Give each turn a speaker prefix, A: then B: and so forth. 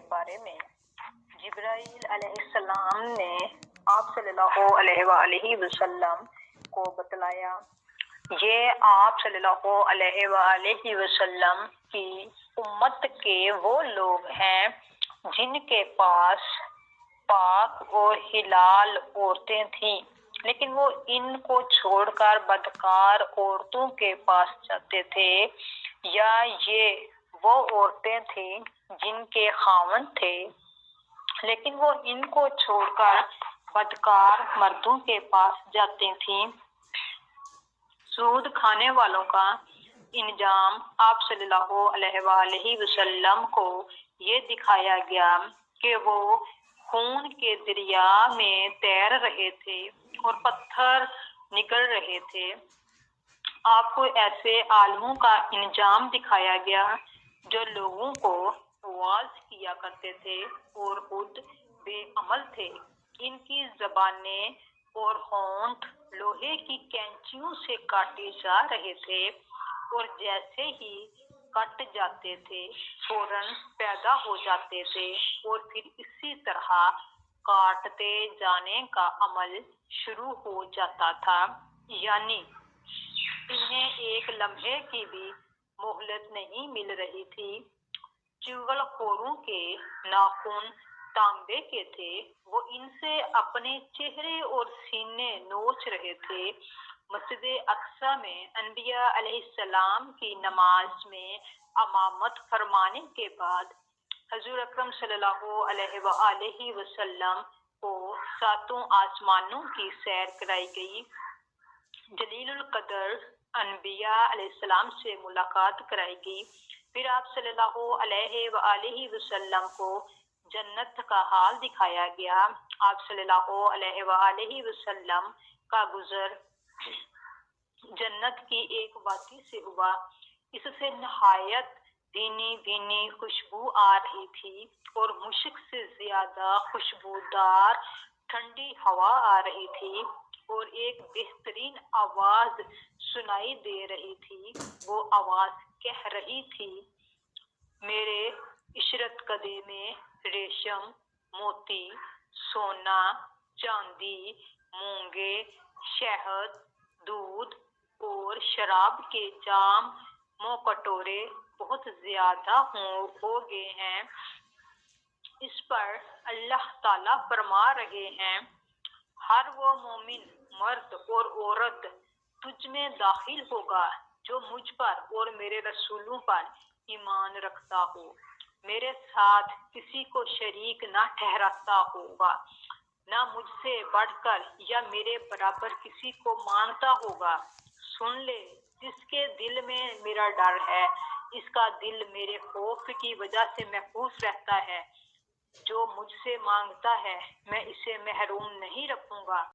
A: بارے میں جبرائیل علیہ السلام نے آپ صلی اللہ علیہ وآلہ وسلم کو بتلایا۔ یہ آپ صلی اللہ علیہ وآلہ وسلم کی امت کے وہ لوگ ہیں جن کے پاس پاک اور حلال عورتیں تھیں، لیکن وہ ان کو چھوڑ کر بدکار عورتوں کے پاس جاتے تھے، یا یہ وہ عورتیں تھیں جن کے خاوند تھے لیکن وہ ان کو چھوڑ کر بدکار مردوں کے پاس جاتی تھیں۔ سود کھانے والوں کا انجام آپ صلی اللہ علیہ وآلہ وسلم کو یہ دکھایا گیا کہ وہ خون کے دریا میں تیر رہے تھے اور پتھر نگل رہے تھے۔ آپ کو ایسے عالموں کا انجام دکھایا گیا جو لوگوں کو واعظ کیا کرتے تھے اور خود بے عمل تھے۔ ان کی زبانیں اور ہونٹ لوہے کی کینچیوں سے کاٹے جا رہے تھے اور جیسے ہی کٹ جاتے تھے فوراً پیدا ہو جاتے تھے اور پھر اسی طرح کاٹتے جانے کا عمل شروع ہو جاتا تھا، یعنی انہیں ایک لمحے کی بھی مہلت نہیں مل رہی تھی۔ چغل خوروں کے ناخن تانبے کے تھے، وہ ان سے اپنے چہرے اور سینے نوچ رہے تھے۔ مسجد اقصی میں انبیاء علیہ السلام کی نماز میں امامت فرمانے کے بعد حضور اکرم صلی اللہ علیہ وآلہ وسلم کو ساتوں آسمانوں کی سیر کرائی گئی، جلیل القدر انبیاء علیہ السلام سے ملاقات کرائی گئی، پھر آپ صلی اللہ علیہ وآلہ وسلم کو جنت کا حال دکھایا گیا۔ آپ صلی اللہ علیہ وآلہ وسلم کا گزر جنت کی ایک وادی سے ہوا، اس سے نہایت بھینی بھینی خوشبو آ رہی تھی اور مشک سے زیادہ خوشبودار ٹھنڈی ہوا آ رہی تھی اور ایک بہترین آواز سنائی دے رہی تھی۔ وہ آواز کہہ رہی تھی، میرے عشرت کدے میں ریشم، موتی، سونا، چاندی، مونگے، شہد، دودھ اور شراب کے جام کٹورے بہت زیادہ ہو گئے ہیں۔ اس پر اللہ تعالیٰ فرما رہے ہیں، ہر وہ مومن مرد اور عورت تجھ میں داخل ہوگا جو مجھ پر اور میرے رسولوں پر ایمان رکھتا ہو، میرے ساتھ کسی کو شریک نہ ٹھہراتا ہوگا، نہ مجھ سے بڑھ کر یا میرے برابر کسی کو مانتا ہوگا۔ سن لے، جس کے دل میں میرا ڈر ہے، اس کا دل میرے خوف کی وجہ سے محفوظ رہتا ہے۔ جو مجھ سے مانگتا ہے میں اسے محروم نہیں رکھوں گا۔